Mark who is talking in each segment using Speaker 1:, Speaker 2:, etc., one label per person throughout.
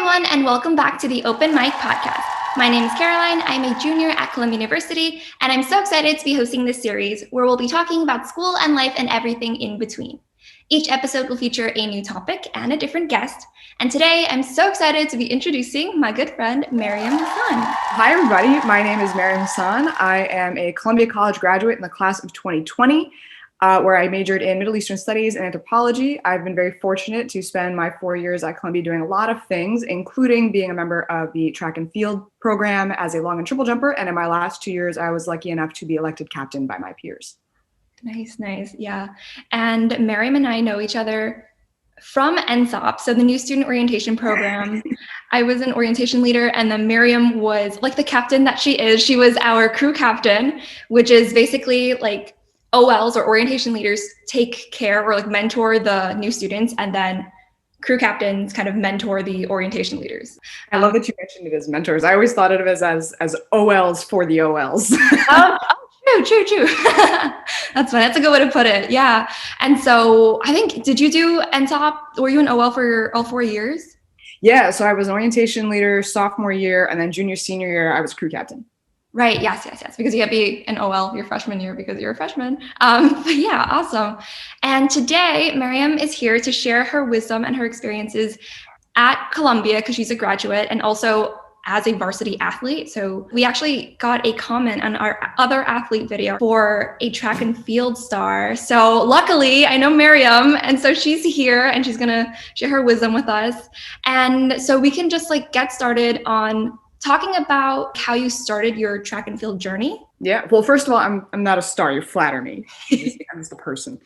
Speaker 1: everyone, and welcome back to the Open Mic Podcast. My name is Caroline. I'm a junior at Columbia University, and I'm so excited to be hosting this series where we'll be talking about school and life and everything in between. Each episode will feature a new topic and a different guest. And today, I'm so excited to be introducing my good friend, Maryam Hassan.
Speaker 2: Hi, everybody. My name is Maryam Hassan. I am a Columbia College graduate in the class of 2020. Where I majored in Middle Eastern Studies and Anthropology. I've been very fortunate to spend my 4 years at Columbia doing a lot of things, including being a member of the track and field program as a long and triple jumper. And in my last 2 years, I was lucky enough to be elected captain by my peers.
Speaker 1: Nice. Yeah. And Maryam and I know each other from NSOP, so the new student orientation program. I was an orientation leader, and then Maryam was like the captain that she is. She was our crew captain, which is basically like OLs or orientation leaders take care or like mentor the new students, and then crew captains kind of mentor the orientation leaders.
Speaker 2: I love that you mentioned it as mentors. I always thought of it as OLs for the OLs.
Speaker 1: True. That's fun. That's a good way to put it. Yeah. And so I think, did you do NSOP? Were you an OL for all 4 years?
Speaker 2: Yeah. So I was an orientation leader sophomore year, and then junior, senior year, I was crew captain.
Speaker 1: Right. Yes. Because you can't be an OL your freshman year because you're a freshman. But yeah, awesome. And today, Maryam is here to share her wisdom and her experiences at Columbia because she's a graduate and also as a varsity athlete. So we actually got a comment on our other athlete video for a track and field star. So luckily, I know Maryam, and so she's here and she's going to share her wisdom with us. And so we can just like get started on talking about how you started your track and field journey.
Speaker 2: Yeah. Well, first of all, I'm not a star. You flatter me. I'm just a person.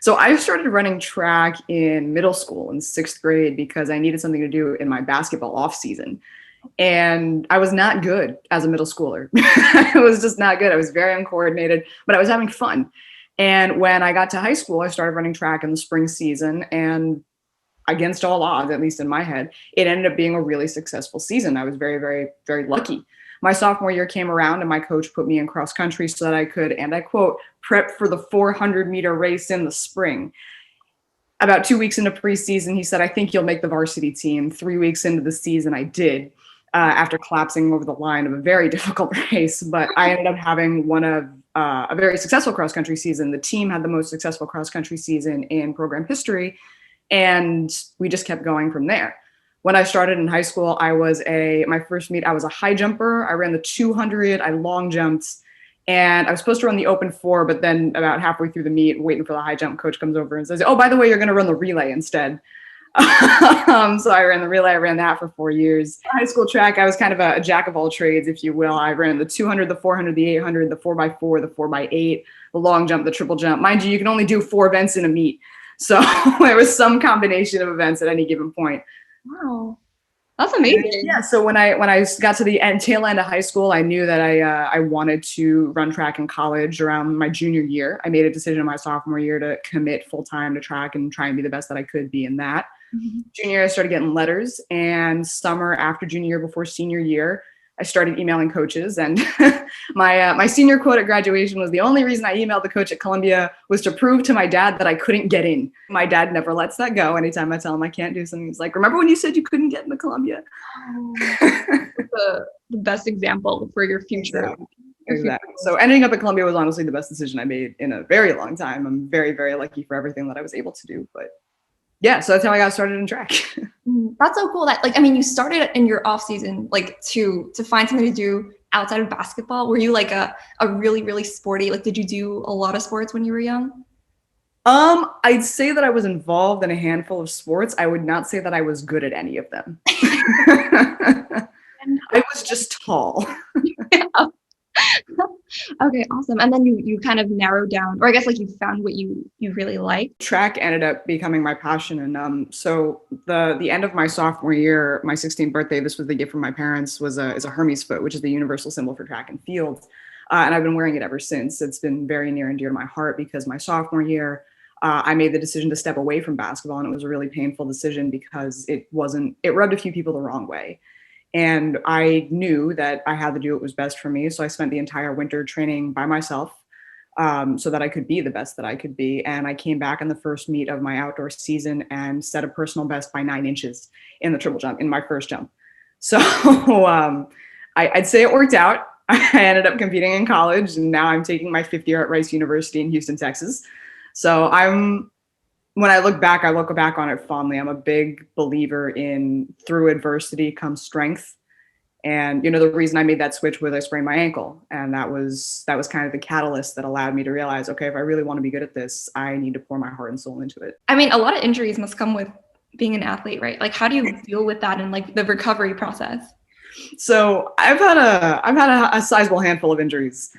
Speaker 2: So I started running track in middle school in 6th grade because I needed something to do in my basketball off season. And I was not good as a middle schooler. I was just not good. I was very uncoordinated, but I was having fun. And when I got to high school, I started running track in the spring season, and against all odds, at least in my head, it ended up being a really successful season. I was very, very, very lucky. My sophomore year came around and my coach put me in cross country so that I could, and I quote, prep for the 400-meter race in the spring. About 2 weeks into preseason, he said, I think you'll make the varsity team. 3 weeks into the season, I did, after collapsing over the line of a very difficult race. But I ended up having a very successful cross country season. The team had the most successful cross country season in program history. And we just kept going from there. When I started in high school, I was a high jumper. I ran the 200, I long jumped, and I was supposed to run the open 4, but then about halfway through the meet, waiting for the high jump, coach comes over and says, oh, by the way, you're going to run the relay instead. So I ran the relay. I ran that for 4 years. High school track, I was kind of a jack of all trades, if you will. I ran the 200, the 400, the 800, the 4x4, the 4x8, the long jump, the triple jump. Mind you can only do 4 events in a meet. So there was some combination of events at any given point.
Speaker 1: Wow, that's amazing.
Speaker 2: Yeah. So when I got to the tail end of high school, I knew that I wanted to run track in college around my junior year. I made a decision in my sophomore year to commit full time to track and try and be the best that I could be in that. Mm-hmm. Junior year, I started getting letters, and summer after junior year, before senior year, I started emailing coaches, and my senior quote at graduation was, the only reason I emailed the coach at Columbia was to prove to my dad that I couldn't get in. My dad never lets that go. Anytime I tell him I can't do something, he's like, remember when you said you couldn't get into Columbia?
Speaker 1: The best example for your future.
Speaker 2: Exactly. So ending up at Columbia was honestly the best decision I made in a very long time. I'm very, very lucky for everything that I was able to do, but yeah, so that's how I got started in track.
Speaker 1: That's so cool that, you started in your off season, to find something to do outside of basketball. Were you like a really, really sporty, did you do a lot of sports when you were young?
Speaker 2: I'd say that I was involved in a handful of sports. I would not say that I was good at any of them. I was just tall.
Speaker 1: Yeah. Okay, awesome. And then you kind of narrowed down, or I guess you found what you really like.
Speaker 2: Track ended up becoming my passion, and so the end of my sophomore year, my 16th birthday, this was the gift from my parents, is a Hermes foot, which is the universal symbol for track and field, and I've been wearing it ever since. It's been very near and dear to my heart because my sophomore year, I made the decision to step away from basketball, and it was a really painful decision because it rubbed a few people the wrong way. And I knew that I had to do what was best for me. So I spent the entire winter training by myself. so that I could be the best that I could be. And I came back in the first meet of my outdoor season and set a personal best by 9 inches in the triple jump, in my first jump. So I'd say it worked out. I ended up competing in college, and now I'm taking my 5th year at Rice University in Houston, Texas. So when I look back on it fondly. I'm a big believer in through adversity comes strength. And, the reason I made that switch was I sprained my ankle. And that was kind of the catalyst that allowed me to realize, okay, if I really want to be good at this, I need to pour my heart and soul into it.
Speaker 1: I mean, a lot of injuries must come with being an athlete, right? Like, how do you deal with that and like the recovery process? So
Speaker 2: I've had a sizable handful of injuries.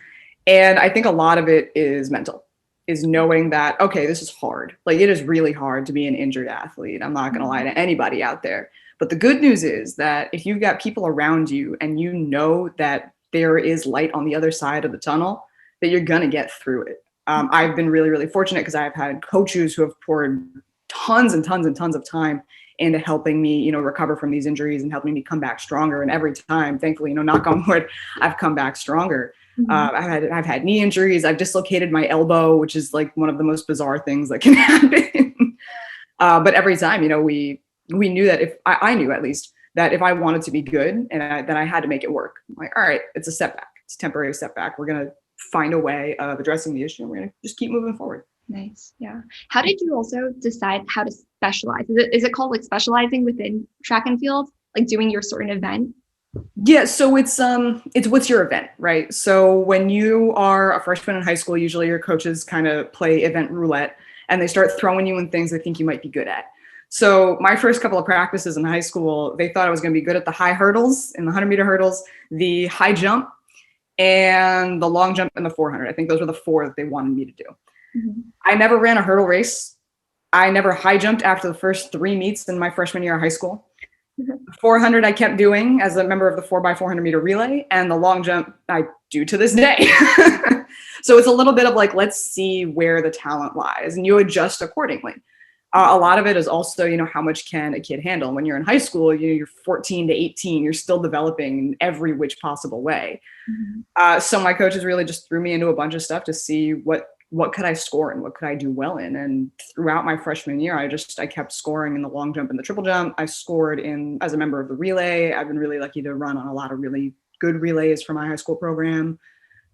Speaker 2: And I think a lot of it is mental, is knowing that, okay, this is hard. Like, it is really hard to be an injured athlete. I'm not going to lie to anybody out there. But the good news is that if you've got people around you and you know that there is light on the other side of the tunnel, that you're going to get through it. I've been really, really fortunate because I've had coaches who have poured tons and tons and tons of time into helping me, recover from these injuries and helping me come back stronger. And every time, thankfully, knock on wood, I've come back stronger. I've had knee injuries. I've dislocated my elbow, which is like one of the most bizarre things that can happen. But every time, we knew that I knew at least that if I wanted to be good, then I had to make it work. I'm like, all right, it's a setback. It's a temporary setback. We're going to find a way of addressing the issue, and we're going to just keep moving forward.
Speaker 1: Nice. Yeah. How did you also decide how to specialize? Is it called like specializing within track and field, like doing your certain event?
Speaker 2: Yeah, so it's what's your event, right? So when you are a freshman in high school, usually your coaches kind of play event roulette and they start throwing you in things they think you might be good at. So my first couple of practices in high school, they thought I was going to be good at the high hurdles, in the 100-meter hurdles, the high jump, and the long jump and the 400. I think those were the 4 that they wanted me to do. Mm-hmm. I never ran a hurdle race. I never high jumped after the first 3 meets in my freshman year of high school. The 400 I kept doing as a member of the 4x400 meter relay, and the long jump I do to this day. So it's a little bit of like, let's see where the talent lies, and you adjust accordingly. A lot of it is also, how much can a kid handle? When you're in high school, you're 14 to 18, you're still developing in every which possible way. Mm-hmm. So my coaches really just threw me into a bunch of stuff to see what could I score and what could I do well in. And throughout my freshman year, I kept scoring in the long jump and the triple jump. I scored as a member of the relay. I've been really lucky to run on a lot of really good relays for my high school program.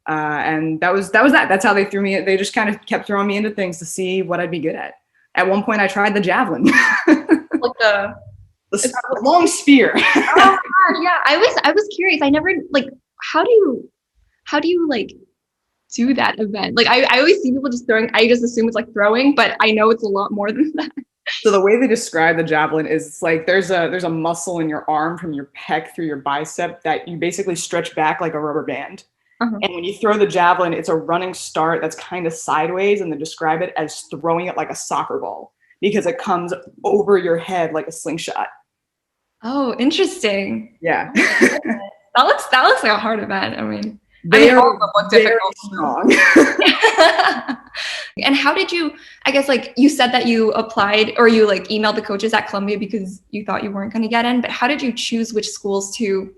Speaker 2: And that was that. That's how they threw me. They just kind of kept throwing me into things to see what I'd be good at. At one point, I tried the javelin,
Speaker 1: like the
Speaker 2: long spear.
Speaker 1: Oh gosh, yeah. I was curious. I never how do you like do that event? Like I always see people just throwing. I just assume it's like throwing, but I know it's a lot more than that.
Speaker 2: So the way they describe the javelin is it's like there's a muscle in your arm from your pec through your bicep that you basically stretch back like a rubber band. Uh-huh. And when you throw the javelin, it's a running start that's kind of sideways, and they describe it as throwing it like a soccer ball because it comes over your head like a slingshot.
Speaker 1: Oh, interesting.
Speaker 2: Yeah.
Speaker 1: That looks like a hard event. I mean,
Speaker 2: all of them look difficult. Strong.
Speaker 1: And how did you, I guess, like you said that you applied or you like emailed the coaches at Columbia because you thought you weren't going to get in, but how did you choose which schools to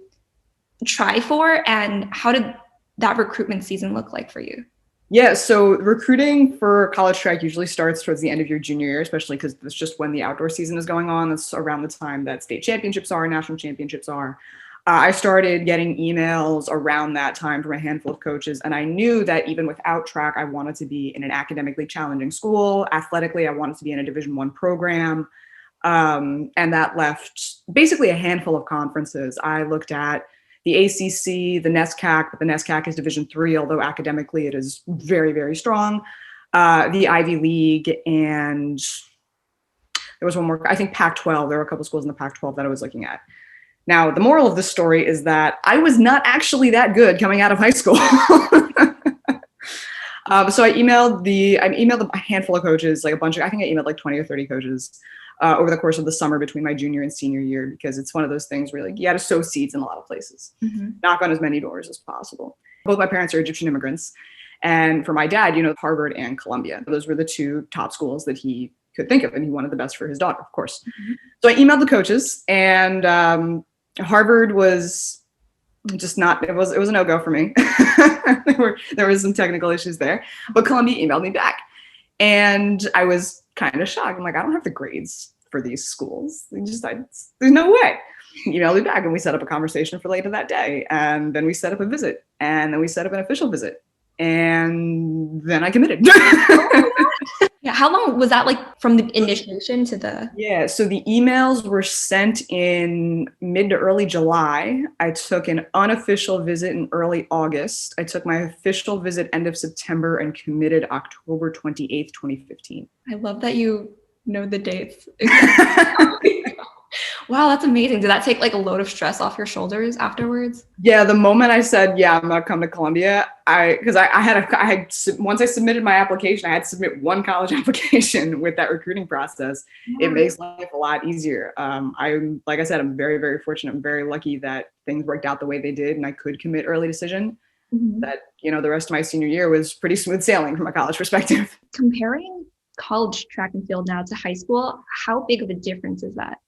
Speaker 1: try for, and how did that recruitment season look like for you?
Speaker 2: Yeah, so recruiting for college track usually starts towards the end of your junior year, especially because that's just when the outdoor season is going on. That's around the time that state championships are, national championships are. I started getting emails around that time from a handful of coaches, and I knew that even without track, I wanted to be in an academically challenging school. Athletically, I wanted to be in a Division I program, and that left basically a handful of conferences. I looked at the ACC, the NESCAC, but the NESCAC is Division III, although academically it is very, very strong. The Ivy League, and there was one more, I think Pac-12. There were a couple schools in the Pac-12 that I was looking at. Now, the moral of the story is that I was not actually that good coming out of high school. So I emailed a handful of coaches, like I think I emailed like 20 or 30 coaches over the course of the summer between my junior and senior year, because it's one of those things where like you got to sow seeds in a lot of places, knock on as many doors as possible. Both my parents are Egyptian immigrants. And for my dad, Harvard and Columbia, those were the 2 top schools that he could think of, and he wanted the best for his daughter, of course. So I emailed the coaches, and Harvard was Just not, it was a no-go for me. There was some technical issues there, but Columbia emailed me back and I was kind of shocked. I'm like, I don't have the grades for these schools. There's no way. He emailed me back and we set up a conversation for later that day. And then we set up a visit and then we set up an official visit and then I committed.
Speaker 1: Yeah, how long was that, like, from the initiation to the?
Speaker 2: Yeah, so the emails were sent in mid to early July. I took an unofficial visit in early August. I took my official visit end of September and committed October 28th, 2015.
Speaker 1: I love that you know the dates. Wow, that's amazing. Did that take like a load of stress off your shoulders afterwards?
Speaker 2: Yeah, the moment I said, yeah, I'm gonna come to Columbia, because I had once I submitted my application, I had to submit one college application with that recruiting process. It makes life a lot easier. I'm, like I said, I'm very, very fortunate. I'm very lucky that things worked out the way they did and I could commit early decision. That, you know, the rest of my senior year was pretty smooth sailing from a college perspective.
Speaker 1: Comparing college track and field now to high school, how big of a difference is that?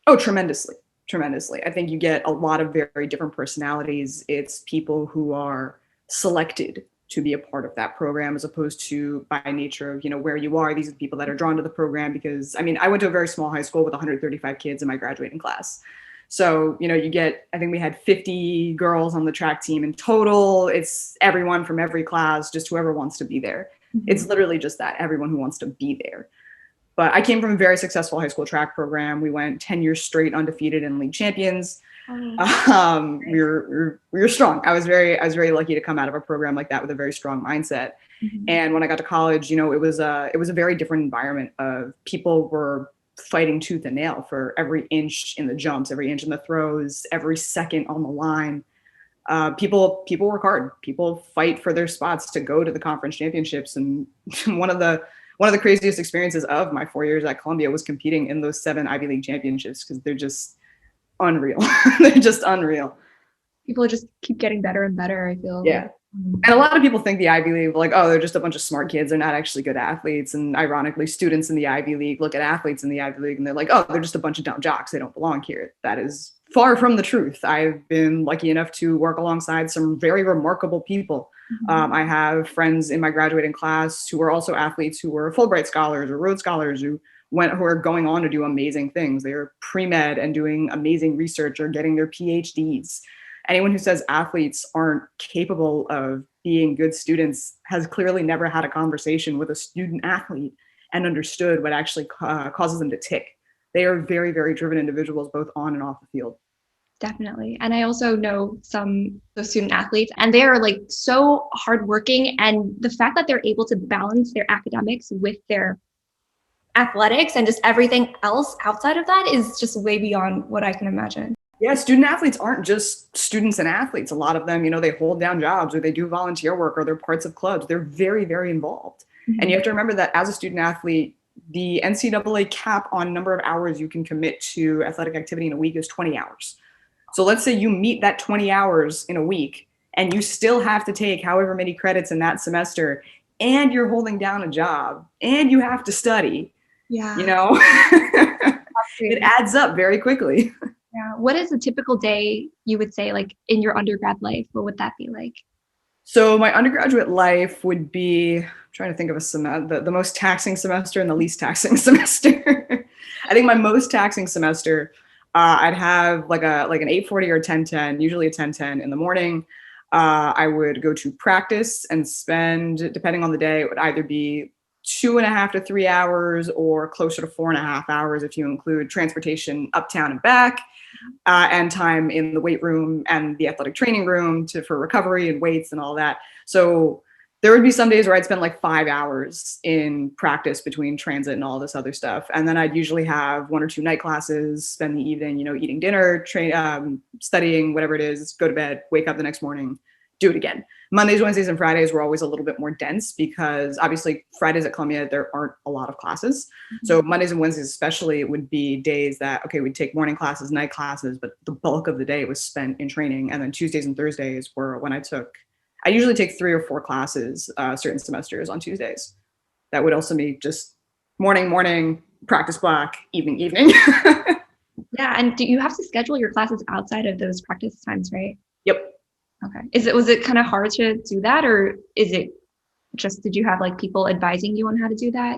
Speaker 2: Oh, tremendously, tremendously. I think you get a lot of very different personalities. It's people who are selected to be a part of that program as opposed to by nature of, you know, where you are. These are the people that are drawn to the program because, I mean, I went to a very small high school with 135 kids in my graduating class. So, you know, you get, I think we had 50 girls on the track team in total. It's everyone from every class, just whoever wants to be there. It's literally just that, everyone who wants to be there. But I came from a very successful high school track program. We went 10 years straight undefeated and league champions. We were strong. I was very lucky to come out of a program like that with a very strong mindset. And when I got to college, you know, it was a very different environment. Of people were fighting tooth and nail for every inch in the jumps, every inch in the throws, every second on the line. People work hard. People fight for their spots to go to the conference championships. And one of the craziest experiences of my 4 years at Columbia was competing in those 7 Ivy League championships because they're just unreal. They're just unreal.
Speaker 1: People just keep getting better and better, I feel.
Speaker 2: Yeah. And a lot of people think the Ivy League, like, oh, they're just a bunch of smart kids. They're not actually good athletes. And ironically, students in the Ivy League look at athletes in the Ivy League and they're like, oh, they're just a bunch of dumb jocks. They don't belong here. That is far from the truth. I've been lucky enough to work alongside some very remarkable people. I have friends in my graduating class who are also athletes who were Fulbright scholars or Rhodes scholars who are going on to do amazing things. They are pre-med and doing amazing research or getting their PhDs. Anyone who says athletes aren't capable of being good students has clearly never had a conversation with a student athlete and understood what actually causes them to tick. They are very, very driven individuals, both on and off the field.
Speaker 1: Definitely. And I also know some of student athletes, and they are like so hardworking. And the fact that they're able to balance their academics with their athletics and just everything else outside of that is just way beyond what I can imagine.
Speaker 2: Yeah, student athletes aren't just students and athletes. A lot of them, you know, they hold down jobs or they do volunteer work or they're parts of clubs. They're very, very involved. And you have to remember that as a student athlete, the NCAA cap on number of hours you can commit to athletic activity in a week is 20 hours. So let's say you meet that 20 hours in a week and you still have to take however many credits in that semester and you're holding down a job and you have to study. Yeah. You know, it adds up very quickly.
Speaker 1: Yeah. What is a typical day you would say, like in your undergrad life? What would that be like?
Speaker 2: So my undergraduate life would be, I'm trying to think of the most taxing semester and the least taxing semester. I think my most taxing semester, I'd have like an 8:40 or a 10:10, usually a 10:10 in the morning. I would go to practice and spend, depending on the day, it would either be 2.5 to 3 hours or closer to 4.5 hours if you include transportation uptown and back, and time in the weight room and the athletic training room for recovery and weights and all that. So there would be some days where I'd spend like 5 hours in practice between transit and all this other stuff. And then I'd usually have 1 or 2 night classes, spend the evening, you know, eating dinner, studying, whatever it is, go to bed, wake up the next morning, do it again. Mondays, Wednesdays, and Fridays were always a little bit more dense because obviously Fridays at Columbia, there aren't a lot of classes. So Mondays and Wednesdays especially would be days that, okay, we'd take morning classes, night classes, but the bulk of the day was spent in training. And then Tuesdays and Thursdays were when I usually take 3 or 4 classes certain semesters on Tuesdays. That would also be just morning, practice block, evening.
Speaker 1: Yeah, and do you have to schedule your classes outside of those practice times, right?
Speaker 2: Yep.
Speaker 1: Okay. Was it kind of hard to do that, or is it just, did you have like people advising you on how to do that?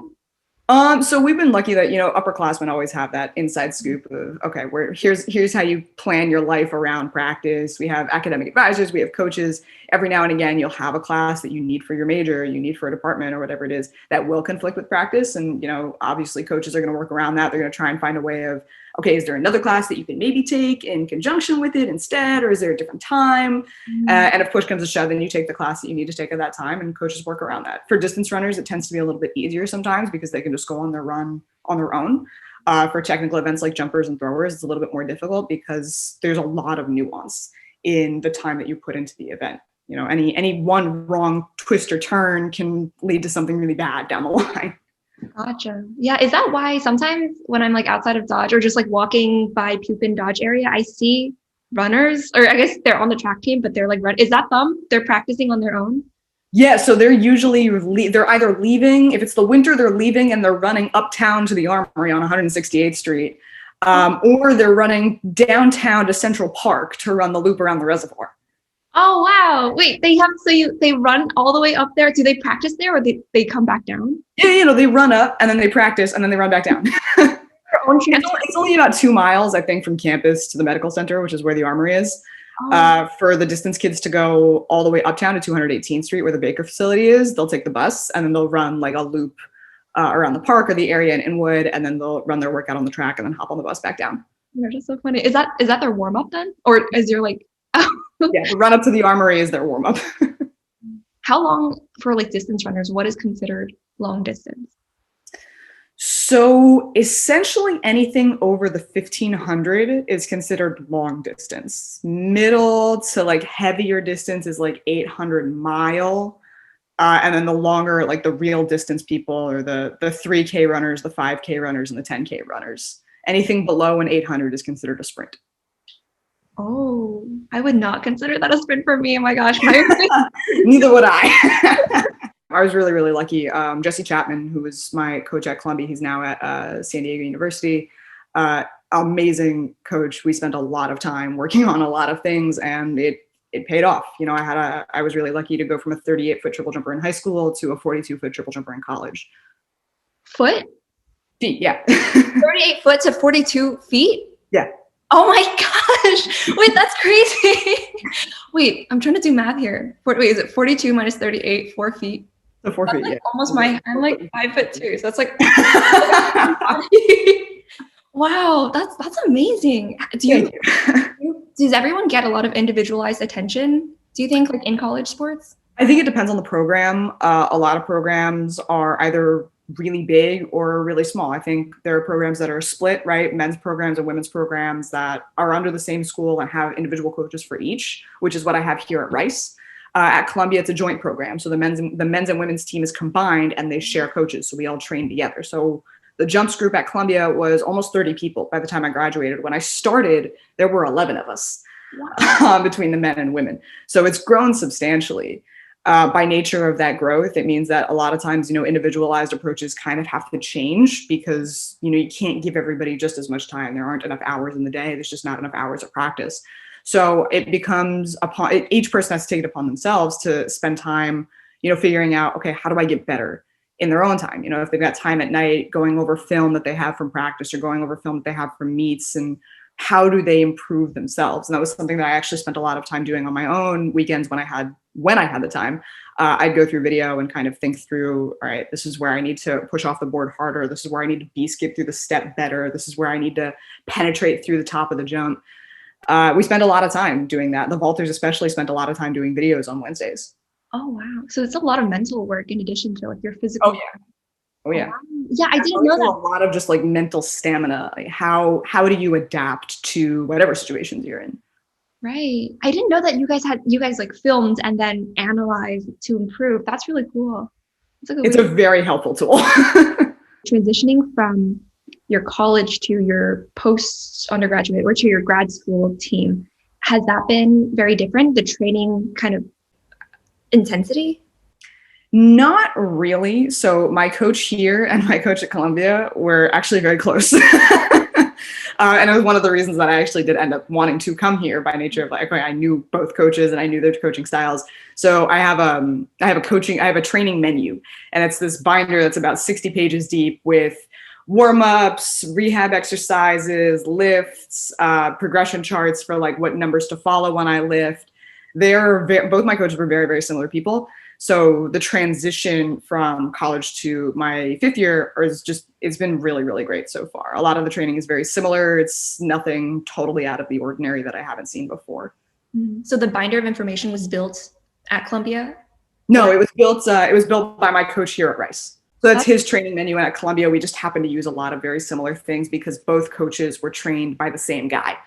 Speaker 2: So we've been lucky that, upperclassmen always have that inside scoop of, okay, here's how you plan your life around practice. We have academic advisors, we have coaches. Every now and again, you'll have a class that you need for your major, you need for a department or whatever it is that will conflict with practice. And, obviously coaches are going to work around that. They're going to try and find a way of, okay, is there another class that you can maybe take in conjunction with it instead, or is there a different time? And if push comes to shove, then you take the class that you need to take at that time, and coaches work around that. For distance runners, it tends to be a little bit easier sometimes because they can just go on their run on their own. For technical events like jumpers and throwers, it's a little bit more difficult because there's a lot of nuance in the time that you put into the event. Any one wrong twist or turn can lead to something really bad down the line.
Speaker 1: Gotcha. Yeah. Is that why sometimes when I'm like outside of Dodge or just like walking by Pupin Dodge area, I see runners, or I guess they're on the track team, but they're like, is that them? They're practicing on their own?
Speaker 2: Yeah. So they're usually, they're either leaving, if it's the winter, they're leaving and they're running uptown to the Armory on 168th Street, or they're running downtown to Central Park to run the loop around the reservoir.
Speaker 1: Oh, wow. Wait, they run all the way up there. Do they practice there, or they come back down?
Speaker 2: Yeah, they run up and then they practice and then they run back down. It's only about 2 miles, I think, from campus to the medical center, which is where the Armory is. For the distance kids to go all the way uptown to 218th Street, where the Baker facility is, they'll take the bus and then they'll run like a loop around the park or the area in Inwood, and then they'll run their workout on the track and then hop on the bus back down.
Speaker 1: They're just so funny. Is that their warm up then, or is there like?
Speaker 2: Yeah, the run up to the Armory is their warm up.
Speaker 1: How long for like distance runners? What is considered long distance?
Speaker 2: So essentially anything over the 1500 is considered long distance. Middle to like heavier distance is like 800 mile. And then the longer, like the real distance people, or the 3K runners, the 5K runners, and the 10K runners. Anything below an 800 is considered a sprint.
Speaker 1: Oh, I would not consider that a sprint for me. Oh my gosh.
Speaker 2: Neither would I. I was really, really lucky. Jesse Chapman, who was my coach at Columbia, he's now at San Diego University. Amazing coach. We spent a lot of time working on a lot of things, and it paid off. I was really lucky to go from a 38-foot triple jumper in high school to a 42-foot triple jumper in college.
Speaker 1: Feet,
Speaker 2: yeah.
Speaker 1: 38 foot to 42 feet?
Speaker 2: Yeah.
Speaker 1: Oh my gosh. Wait, that's crazy. Wait, I'm trying to do math here. Wait, is it 42 minus 38, 4 feet?
Speaker 2: So 4 feet,
Speaker 1: like
Speaker 2: yeah.
Speaker 1: Almost I'm like 5'2", so that's like wow, that's amazing. Does everyone get a lot of individualized attention, do you think, like in college sports?
Speaker 2: I think it depends on the program. A lot of programs are either really big or really small. I think there are programs that are split, right? Men's programs and women's programs that are under the same school and have individual coaches for each, which is what I have here at Rice. At Columbia, it's a joint program. So the men's and women's team is combined and they share coaches. So we all train together. So the jumps group at Columbia was almost 30 people by the time I graduated. When I started, there were 11 of us. Wow. Between the men and women. So it's grown substantially. By nature of that growth, it means that a lot of times, individualized approaches kind of have to change because, you can't give everybody just as much time. There aren't enough hours in the day. There's just not enough hours of practice. So it becomes each person has to take it upon themselves to spend time, figuring out, okay, how do I get better in their own time? If they've got time at night, going over film that they have from practice or going over film that they have from meets, and how do they improve themselves? And that was something that I actually spent a lot of time doing on my own weekends when I had the time. I'd go through video and kind of think through, all right, this is where I need to push off the board harder. This is where I need to B-skip through the step better. This is where I need to penetrate through the top of the jump. We spend a lot of time doing that. The vaulters especially spent a lot of time doing videos on Wednesdays.
Speaker 1: Oh, wow. So it's a lot of mental work in addition to like your physical.
Speaker 2: Oh, yeah. Oh, yeah.
Speaker 1: Yeah, I didn't know that.
Speaker 2: A lot of just like mental stamina. Like how do you adapt to whatever situations you're in?
Speaker 1: Right. I didn't know that you guys like filmed and then analyzed to improve. That's really cool.
Speaker 2: It's a very helpful tool.
Speaker 1: Transitioning from your college to your post-undergraduate or to your grad school team, has that been very different? The training kind of intensity?
Speaker 2: Not really. So my coach here and my coach at Columbia were actually very close. And it was one of the reasons that I actually did end up wanting to come here by nature of like, okay, I knew both coaches and I knew their coaching styles. So I have a training menu, and it's this binder that's about 60 pages deep with warm-ups, rehab exercises, lifts, progression charts for like what numbers to follow when I lift. Both my coaches were very, very similar people. So the transition from college to my 5th year it's been really, really great so far. A lot of the training is very similar. It's nothing totally out of the ordinary that I haven't seen before.
Speaker 1: So the binder of information was built at Columbia?
Speaker 2: No, it was built by my coach here at Rice. So that's his training menu. And at Columbia, we just happened to use a lot of very similar things because both coaches were trained by the same guy.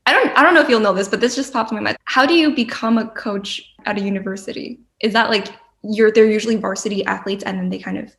Speaker 1: I don't know if you'll know this, but this just popped in my mind. How do you become a coach at a university? Is that like they're usually varsity athletes and then they kind of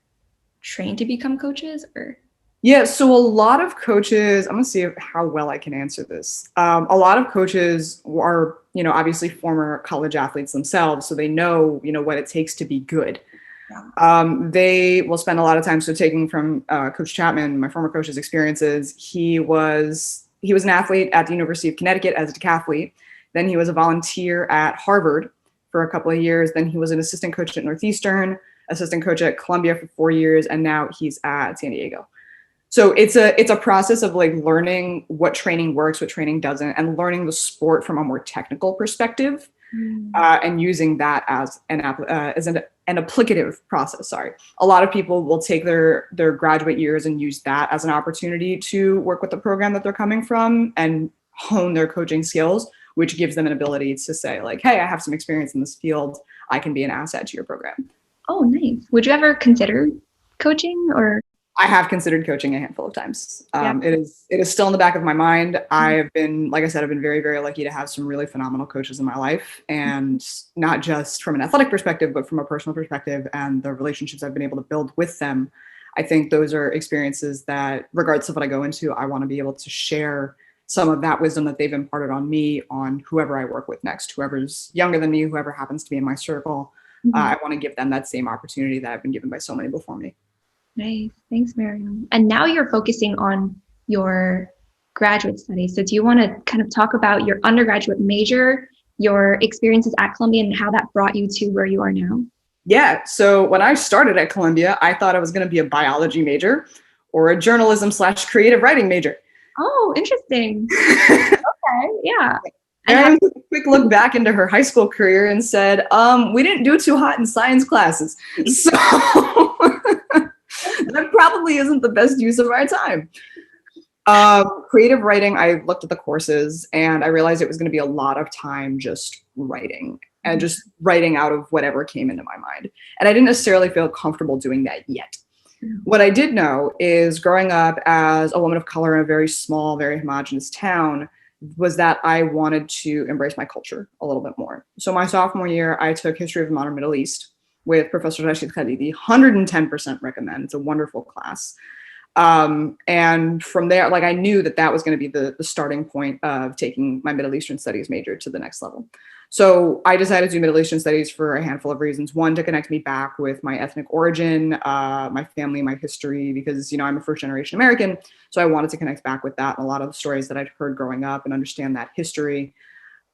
Speaker 1: train to become coaches, or?
Speaker 2: Yeah, so a lot of coaches, I'm gonna see how well I can answer this. A lot of coaches are, obviously former college athletes themselves, so they know, what it takes to be good. Yeah. They will spend a lot of time, so taking from Coach Chapman, my former coach's experiences, he was an athlete at the University of Connecticut as a decathlete. Then he was a volunteer at Harvard for a couple of years. Then he was an assistant coach at Northeastern, assistant coach at Columbia for 4 years, and now he's at San Diego. So it's a process of like learning what training works, what training doesn't, and learning the sport from a more technical perspective, and using that as an applicative process. Sorry, a lot of people will take their graduate years and use that as an opportunity to work with the program that they're coming from and hone their coaching skills, which gives them an ability to say like, hey, I have some experience in this field. I can be an asset to your program.
Speaker 1: Oh, nice. Would you ever consider coaching, or?
Speaker 2: I have considered coaching a handful of times. It is still in the back of my mind. I've been, like I said, I've been very, very lucky to have some really phenomenal coaches in my life, and not just from an athletic perspective, but from a personal perspective and the relationships I've been able to build with them. I think those are experiences that, regardless of what I go into, I want to be able to share some of that wisdom that they've imparted on me, on whoever I work with next, whoever's younger than me, whoever happens to be in my circle. I want to give them that same opportunity that I've been given by so many before me.
Speaker 1: Nice. Thanks, Maryam. And now you're focusing on your graduate studies. So do you want to kind of talk about your undergraduate major, your experiences at Columbia, and how that brought you to where you are now?
Speaker 2: Yeah. So when I started at Columbia, I thought I was going to be a biology major or a journalism/creative writing major.
Speaker 1: Oh, interesting. Okay. Yeah.
Speaker 2: Maryam took a quick look back into her high school career and said, we didn't do too hot in science classes. So that probably isn't the best use of our time. Creative writing, I looked at the courses and I realized it was going to be a lot of time just writing and just writing out of whatever came into my mind. And I didn't necessarily feel comfortable doing that yet. What I did know is, growing up as a woman of color in a very small, very homogenous town, was that I wanted to embrace my culture a little bit more. So my sophomore year, I took History of the Modern Middle East with Professor Rashid Khalidi. 110% recommend. It's a wonderful class. And from there, like, I knew that was going to be the starting point of taking my Middle Eastern Studies major to the next level. So I decided to do Middle Eastern Studies for a handful of reasons. One, to connect me back with my ethnic origin, my family, my history, because, I'm a first generation American. So I wanted to connect back with that and a lot of the stories that I'd heard growing up and understand that history.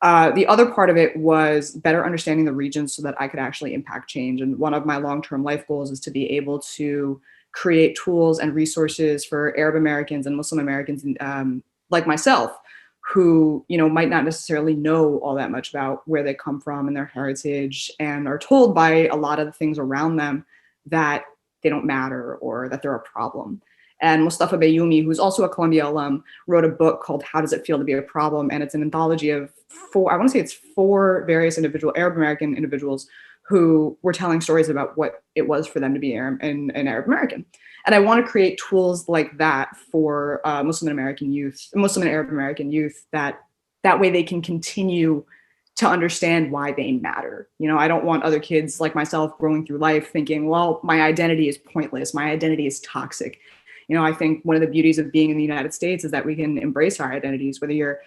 Speaker 2: The other part of it was better understanding the region so that I could actually impact change. And one of my long-term life goals is to be able to create tools and resources for Arab Americans and Muslim Americans like myself, who, might not necessarily know all that much about where they come from and their heritage, and are told by a lot of the things around them that they don't matter or that they're a problem. And Mustafa Bayoumi, who's also a Columbia alum, wrote a book called How Does It Feel to Be a Problem? And it's an anthology of four various Arab American individuals who were telling stories about what it was for them to be an Arab American. And I want to create tools like that for Muslim and Arab American youth, that way they can continue to understand why they matter. I don't want other kids like myself growing through life thinking, well, my identity is pointless, my identity is toxic. I think one of the beauties of being in the United States is that we can embrace our identities, whether you're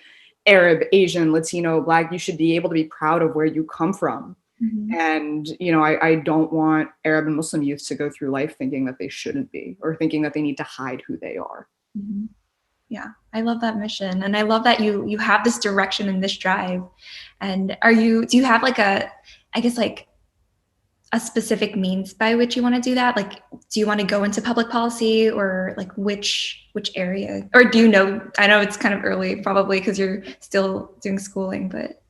Speaker 2: Arab, Asian, Latino, Black. You should be able to be proud of where you come from. Mm-hmm. And, I don't want Arab and Muslim youth to go through life thinking that they shouldn't be, or thinking that they need to hide who they are.
Speaker 1: Mm-hmm. Yeah, I love that mission. And I love that you have this direction and this drive. And do you have like I guess like a specific means by which you want to do that? Like, do you want to go into public policy, or like which area? Or do you know, I know it's kind of early probably because you're still doing schooling, but.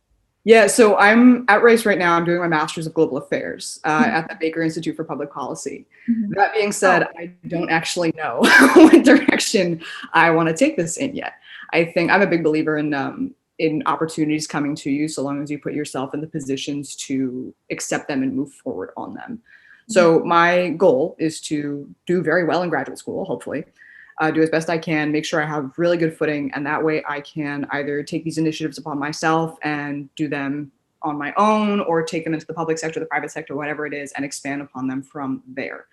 Speaker 2: Yeah, so I'm at Rice right now. I'm doing my Master's of Global Affairs at the Baker Institute for Public Policy. That being said, I don't actually know what direction I want to take this in yet. I think I'm a big believer in opportunities coming to you so long as you put yourself in the positions to accept them and move forward on them. So my goal is to do very well in graduate school, hopefully. Do as best I can, make sure I have really good footing, and that way I can either take these initiatives upon myself and do them on my own, or take them into the public sector, the private sector, whatever it is, and expand upon them from there.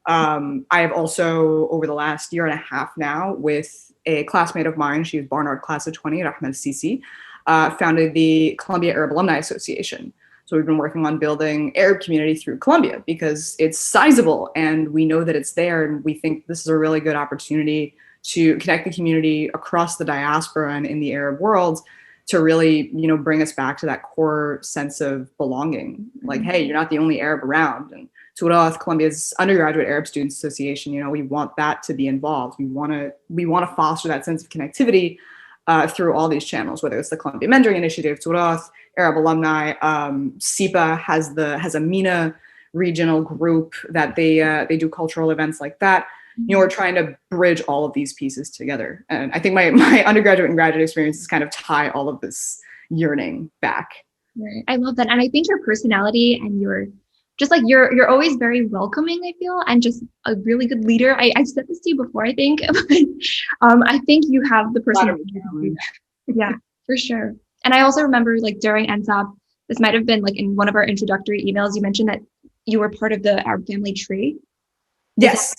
Speaker 2: I have also, over the last year and a half now, with a classmate of mine, she was Barnard class of 20 at 𝗪𝗘𝗟𝗖𝗢𝗠𝗘, founded the Columbia Arab Alumni Association. So we've been working on building Arab community through Columbia because it's sizable and we know that it's there, and we think this is a really good opportunity to connect the community across the diaspora and in the Arab world to really, bring us back to that core sense of belonging. Like, hey, you're not the only Arab around. And 𝗪𝗪𝗏, Columbia's undergraduate Arab Students Association, we want that to be involved. We want to foster that sense of connectivity through all these channels, whether it's the Columbia Mentoring Initiative, 𝗪𝗪𝗏, Arab Alumni, SIPA has a MENA regional group that they do cultural events like that. We're trying to bridge all of these pieces together. And I think my undergraduate and graduate experiences kind of tie all of this yearning back.
Speaker 1: Right. I love that. And I think your personality and your just like you're always very welcoming, I feel, and just a really good leader. I've said this to you before, I think, but I think you have the personality. Yeah, for sure. And I also remember like during NSOP, this might have been like in one of our introductory emails, you mentioned that you were part of the Arab Family Tree.
Speaker 2: Yes.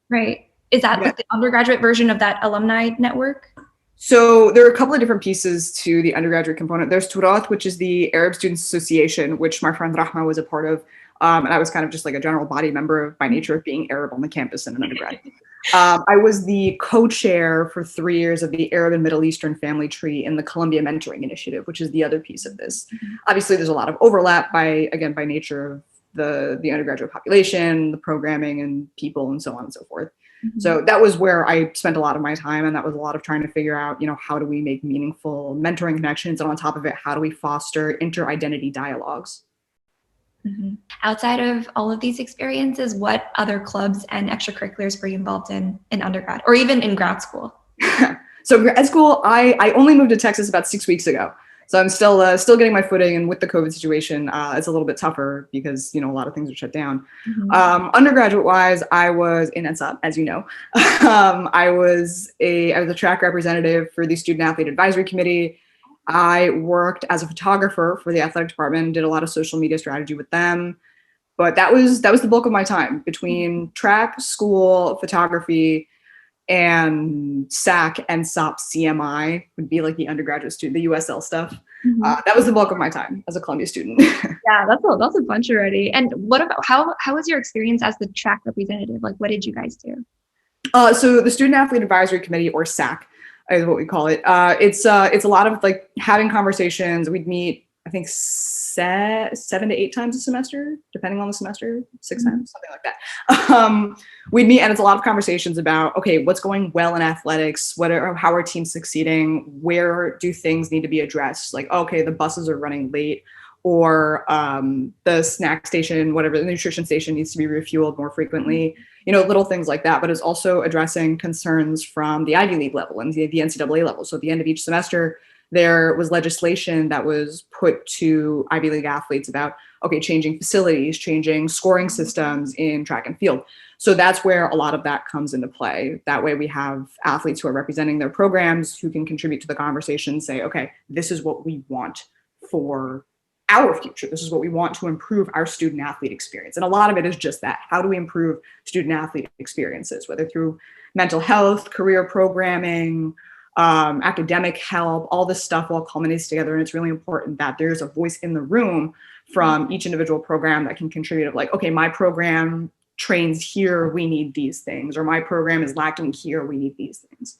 Speaker 1: Right. Is that like the undergraduate version of that alumni network?
Speaker 2: So there are a couple of different pieces to the undergraduate component. There's 𝗪𝗪𝗏, which is the Arab Students Association, which my friend Rahma was a part of. And I was kind of just like a general body member by nature of being Arab on the campus in an undergrad. I was the co-chair for 3 years of the Arab and Middle Eastern Family Tree in the Columbia Mentoring Initiative, which is the other piece of this. Obviously, there's a lot of overlap by nature of the undergraduate population, the programming and people and so on and so forth. So that was where I spent a lot of my time, and that was a lot of trying to figure out, how do we make meaningful mentoring connections, and on top of it, how do we foster inter-identity dialogues?
Speaker 1: Outside of all of these experiences, what other clubs and extracurriculars were you involved in undergrad or even in grad school?
Speaker 2: So grad school, I only moved to Texas about 6 weeks ago. So I'm still getting my footing, and with the COVID situation, it's a little bit tougher because a lot of things are shut down. Undergraduate wise, I was in NSOP, as you know. I was a track representative for the Student Athlete Advisory Committee. I worked as a photographer for the athletic department, did a lot of social media strategy with them. But that was the bulk of my time between track, school, photography, and SAC and SOP CMI would be like the undergraduate student, the USL stuff. That was the bulk of my time as a Columbia student.
Speaker 1: Yeah, that's a bunch already. And what about how was your experience as the track representative? Like, what did you guys do?
Speaker 2: So the Student Athlete Advisory Committee, or SAC, is what we call it. It's a lot of like having conversations. We'd meet, I think 7 to 8 times a semester, depending on the semester, 6 times, something like that. We'd meet, and it's a lot of conversations about, okay, what's going well in athletics? How are teams succeeding? Where do things need to be addressed? Like, okay, the buses are running late, or the snack station, whatever, the nutrition station needs to be refueled more frequently. Little things like that. But it's also addressing concerns from the Ivy League level and the NCAA level. So at the end of each semester, there was legislation that was put to Ivy League athletes about, okay, changing facilities, changing scoring systems in track and field. So that's where a lot of that comes into play. That way we have athletes who are representing their programs who can contribute to the conversation, say, okay, this is what we want for our future. This is what we want to improve our student athlete experience. And a lot of it is just that. How do we improve student athlete experiences, whether through mental health, career programming, academic help, all this stuff all culminates together. And it's really important that there's a voice in the room from each individual program that can contribute of like, okay, my program trains here, we need these things, or my program is lacking here, we need these things.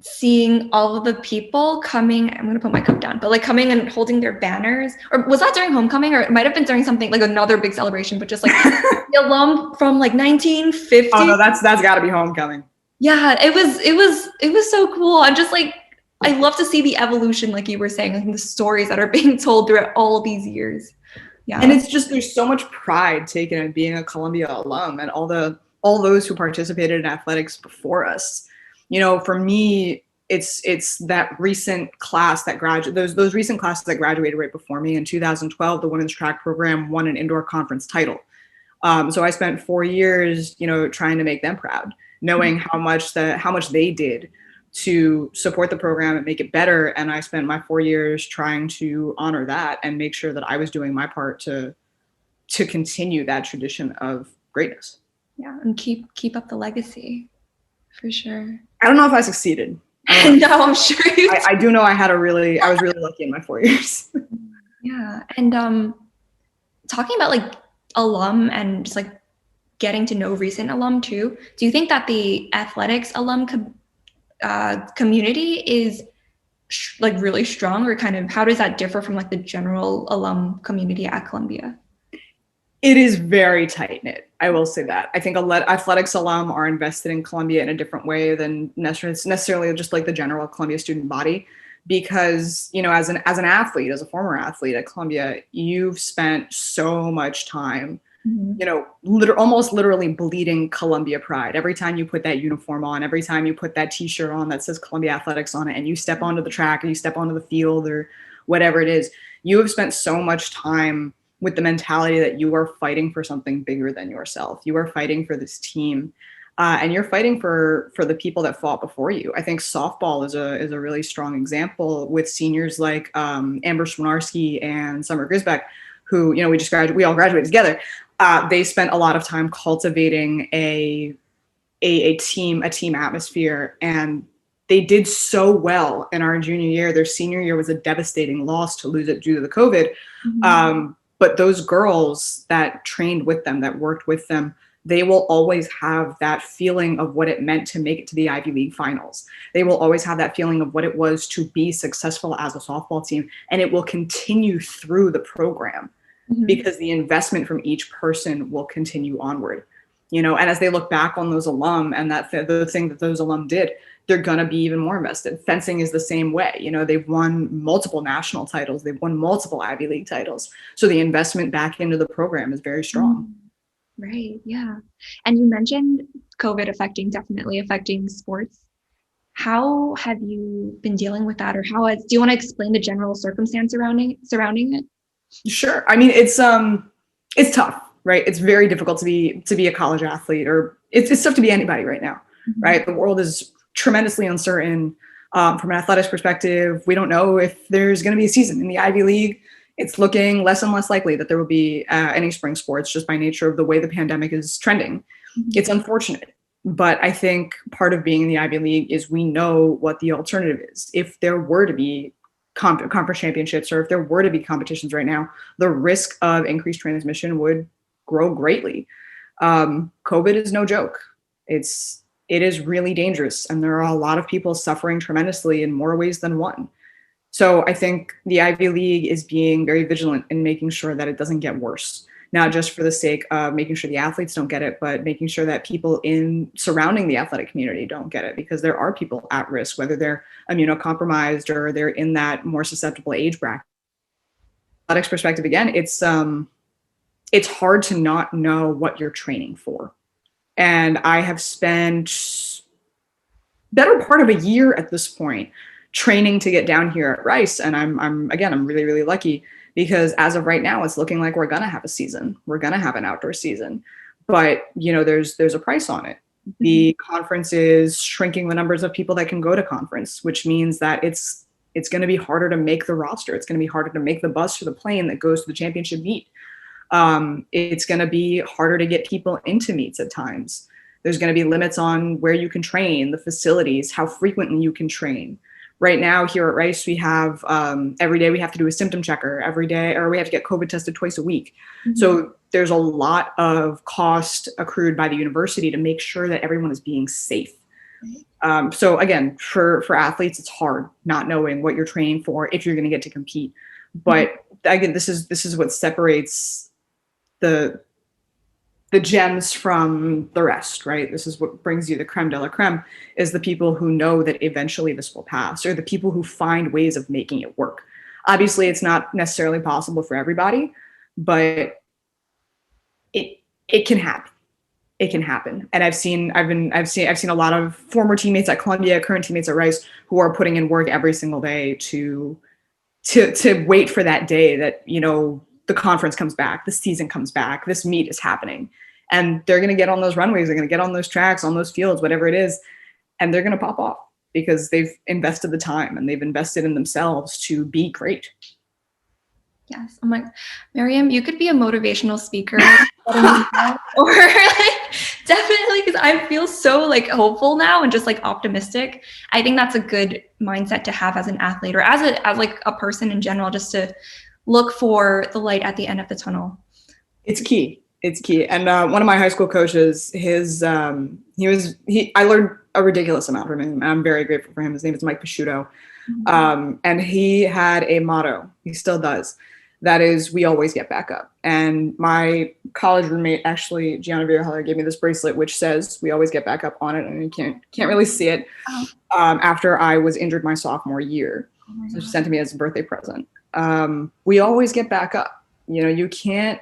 Speaker 1: seeing all of the people coming, I'm going to put my cup down, but like coming and holding their banners. Or was that during homecoming, or it might have been during something like another big celebration, but just like the alum from like 1950.
Speaker 2: Oh no, that's got to be homecoming.
Speaker 1: Yeah, it was so cool. I'm just like, I love to see the evolution, like you were saying, like the stories that are being told throughout all these years. Yeah.
Speaker 2: And it's just, there's so much pride taken in being a Columbia alum and all those who participated in athletics before us. You know, for me, it's that recent class that those recent classes that graduated right before me. In 2012, the women's track program won an indoor conference title. So I spent 4 years, you know, trying to make them proud, knowing how much they did to support the program and make it better. And I spent my 4 years trying to honor that and make sure that I was doing my part to continue that tradition of greatness.
Speaker 1: Yeah, and keep up the legacy, for sure.
Speaker 2: I don't know if I succeeded.
Speaker 1: No, I'm sure you did.
Speaker 2: I do know I was really lucky in my 4 years.
Speaker 1: Yeah, and talking about like alum and just like getting to know recent alum too, do you think that the athletics alum community is like really strong, or kind of how does that differ from like the general alum community at Columbia?
Speaker 2: It is very tight knit. I will say that. I think athletics alum are invested in Columbia in a different way than necessarily just like the general Columbia student body, because, you know, as an athlete, as a former athlete at Columbia, you've spent so much time, you know, almost literally bleeding Columbia pride. Every time you put that uniform on, every time you put that t-shirt on that says Columbia Athletics on it, and you step onto the track or you step onto the field or whatever it is, you have spent so much time with the mentality that you are fighting for something bigger than yourself. You are fighting for this team, and you're fighting for the people that fought before you. I think softball is a really strong example with seniors like Amber Swinarski and Summer Grisbeck, who, you know, we all graduated together. They spent a lot of time cultivating a team atmosphere, and they did so well in our junior year. Their senior year was a devastating loss to lose it due to the COVID. But those girls that trained with them, that worked with them, they will always have that feeling of what it meant to make it to the Ivy League finals. They will always have that feeling of what it was to be successful as a softball team. And it will continue through the program because the investment from each person will continue onward. You know, and as they look back on those alum and the thing that those alum did, they're going to be even more invested. Fencing is the same way. You know, they've won multiple national titles. They've won multiple Ivy League titles. So the investment back into the program is very strong.
Speaker 1: Right. Yeah. And you mentioned COVID definitely affecting sports. How have you been dealing with that, or do you want to explain the general circumstance surrounding it?
Speaker 2: Sure. I mean, it's tough, right? It's very difficult to be a college athlete, or it's tough to be anybody right now, right? The world is tremendously uncertain. From an athletics perspective, we don't know if there's going to be a season in the Ivy League. It's looking less and less likely that there will be any spring sports, just by nature of the way the pandemic is trending. It's unfortunate, but I think part of being in the Ivy League is we know what the alternative is. If there were to be conference championships, or if there were to be competitions right now, the risk of increased transmission would grow greatly. COVID is no joke. It is really dangerous, and there are a lot of people suffering tremendously in more ways than one. So I think the Ivy League is being very vigilant in making sure that it doesn't get worse, not just for the sake of making sure the athletes don't get it, but making sure that people surrounding the athletic community don't get it, because there are people at risk, whether they're immunocompromised or they're in that more susceptible age bracket. Athletics perspective, again, it's hard to not know what you're training for. And I have spent better part of a year at this point training to get down here at Rice. And I'm really, really lucky, because as of right now, it's looking like we're going to have a season. We're going to have an outdoor season, but you know, there's a price on it. The conference is shrinking the numbers of people that can go to conference, which means that it's going to be harder to make the roster. It's going to be harder to make the bus or the plane that goes to the championship meet. It's going to be harder to get people into meets at times. There's going to be limits on where you can train, the facilities, how frequently you can train. Right now here at Rice, we have every day we have to do a symptom checker every day, or we have to get COVID tested twice a week. So there's a lot of cost accrued by the university to make sure that everyone is being safe. So again, for athletes, it's hard not knowing what you're training for if you're going to get to compete. But again, this is what separates the gems from the rest, right? This is what brings you the creme de la creme, is the people who know that eventually this will pass, or the people who find ways of making it work. Obviously, it's not necessarily possible for everybody, but it can happen. It can happen. And I've seen a lot of former teammates at Columbia, current teammates at Rice, who are putting in work every single day to wait for that day that, you know, the conference comes back, the season comes back, this meet is happening. And they're going to get on those runways, they're going to get on those tracks, on those fields, whatever it is, and they're going to pop off because they've invested the time and they've invested in themselves to be great.
Speaker 1: Yes. I'm like, Maryam, you could be a motivational speaker. Or like, definitely, because I feel so like hopeful now and just like optimistic. I think that's a good mindset to have as an athlete, or as like a person in general, just to look for the light at the end of the tunnel.
Speaker 2: It's key. It's key. And one of my high school coaches, I learned a ridiculous amount from him, and I'm very grateful for him. His name is Mike Pisciuto. And he had a motto, he still does, that is, we always get back up. And my college roommate, actually, Gianna Vera, gave me this bracelet, which says we always get back up on it. And you can't really see it. After I was injured my sophomore year. So she sent it to me as a birthday present. We always get back up. You know, you can't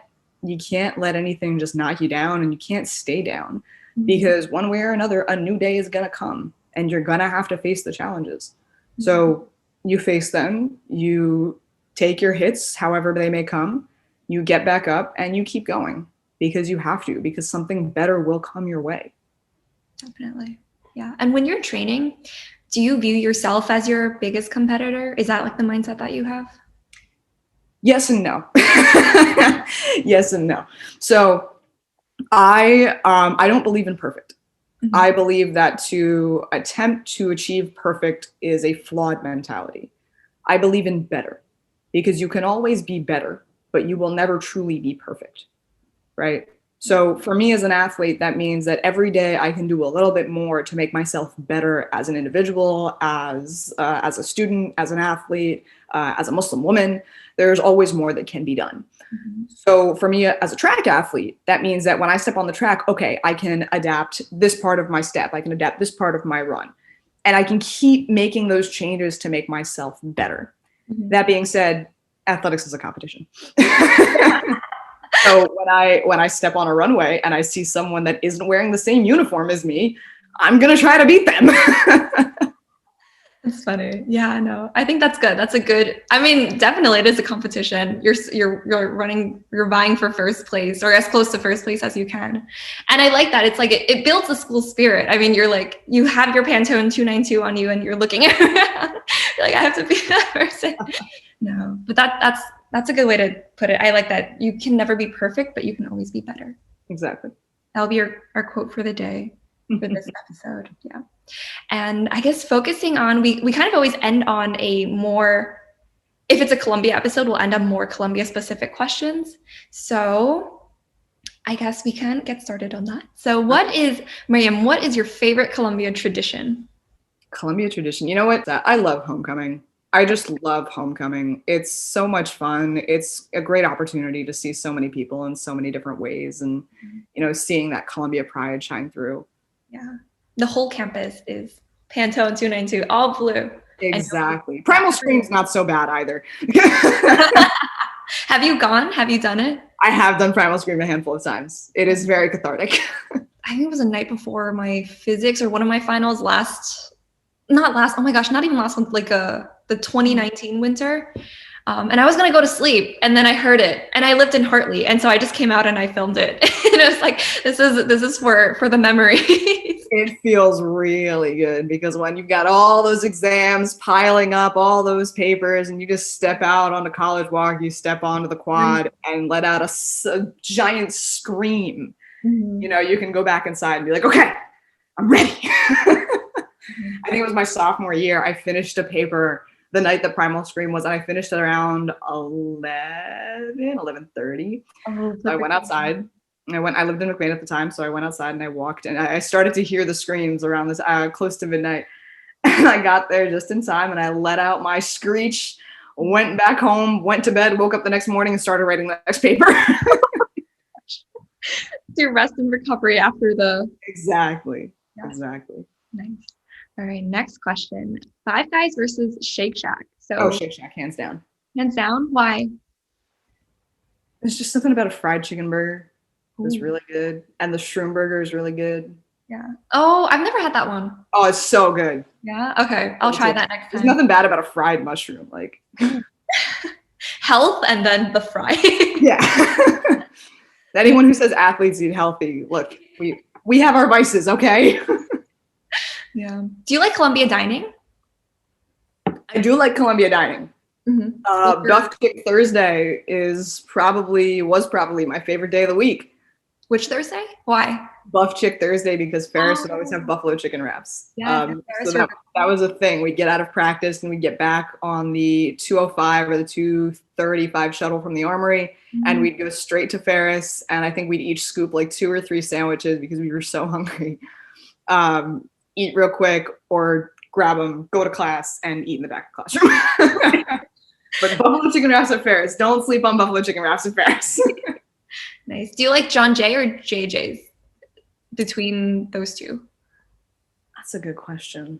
Speaker 2: let anything just knock you down, and you can't stay down, because one way or another, a new day is going to come and you're going to have to face the challenges. So you face them, you take your hits, however they may come, you get back up and you keep going, because you have to, because something better will come your way. Definitely.
Speaker 1: Yeah. And when you're training, do you view yourself as your biggest competitor? Is that like the mindset that you have?
Speaker 2: Yes and no. Yes and no. So I don't believe in perfect. I believe that to attempt to achieve perfect is a flawed mentality. I believe in better, because you can always be better, but you will never truly be perfect, right? So for me as an athlete, that means that every day I can do a little bit more to make myself better as an individual, as a student, as an athlete, as a Muslim woman. There's always more that can be done. So for me as a track athlete, that means that when I step on the track, okay, I can adapt this part of my step, I can adapt this part of my run, and I can keep making those changes to make myself better. That being said, athletics is a competition. So when I step on a runway and I see someone that isn't wearing the same uniform as me, I'm going to try to beat them.
Speaker 1: That's funny. Yeah, I know. I think that's good. That's a good, I mean, definitely it is a competition. You're running, you're vying for first place, or as close to first place as you can. And I like that. It's like, it builds the school spirit. I mean, you're like, you have your Pantone 292 on you and you're looking around. You're like, I have to be that person. No, but that's a good way to put it. I like that. You can never be perfect, but you can always be better.
Speaker 2: Exactly.
Speaker 1: That'll be our quote for the day for this episode. Yeah. And I guess focusing on, we kind of always end on a more, if it's a Columbia episode, we'll end on more Columbia specific questions. So I guess we can get started on that. So Maryam, what is your favorite Columbia tradition?
Speaker 2: Columbia tradition. You know what? I love homecoming. I just love homecoming. It's so much fun. It's a great opportunity to see so many people in so many different ways, and, you know, seeing that Columbia pride shine through.
Speaker 1: Yeah. The whole campus is Pantone 292, all blue.
Speaker 2: Exactly. Primal Scream's not so bad either.
Speaker 1: Have you gone? Have you done it?
Speaker 2: I have done Primal Scream a handful of times. It is very cathartic.
Speaker 1: I think it was a night before my physics or one of my finals not even last one, like the 2019 winter. And I was gonna go to sleep, and then I heard it, and I lived in Hartley, and so I just came out and I filmed it. And it was like, this is for the memories.
Speaker 2: It feels really good, because when you've got all those exams piling up, all those papers, and you just step out on the college walk, you step onto the quad and let out a giant scream. You know, you can go back inside and be like, okay, I'm ready. I think it was my sophomore year. I finished a paper the night that Primal Scream was, and I finished it around 11:30. So I went outside I lived in McLean at the time, so I went outside and I walked, and I started to hear the screams around this close to midnight. And I got there just in time, and I let out my screech, went back home, went to bed, woke up the next morning, and started writing the next paper.
Speaker 1: Do rest and recovery after the...
Speaker 2: Exactly. Exactly.
Speaker 1: Nice. All right, next question. Five Guys versus Shake Shack.
Speaker 2: So Shake Shack, hands down.
Speaker 1: Hands down? Why?
Speaker 2: There's just something about a fried chicken burger that's really good. And the shroom burger is really good.
Speaker 1: Yeah. Oh, I've never had that one.
Speaker 2: Oh, it's so good.
Speaker 1: Yeah? Okay, I'll try that next time.
Speaker 2: There's nothing bad about a fried mushroom. Like
Speaker 1: health and then the fry.
Speaker 2: Yeah. Anyone who says athletes eat healthy, look, we have our vices, okay?
Speaker 1: Yeah. Do you like Columbia dining?
Speaker 2: I do like Columbia dining.
Speaker 1: Mm-hmm.
Speaker 2: Buff Chick Thursday was probably my favorite day of the week.
Speaker 1: Which Thursday? Why?
Speaker 2: Buff Chick Thursday, because Ferris would always have buffalo chicken wraps.
Speaker 1: Yeah,
Speaker 2: so that was a thing. We'd get out of practice and we'd get back on the 205 or the 235 shuttle from the Armory, and we'd go straight to Ferris, and I think we'd each scoop like 2 or 3 sandwiches because we were so hungry. Eat real quick or grab them, go to class, and eat in the back of the classroom. But buffalo chicken wraps at Ferris. Don't sleep on buffalo chicken wraps at Ferris.
Speaker 1: Nice. Do you like John Jay or JJ's between those two?
Speaker 2: That's a good question.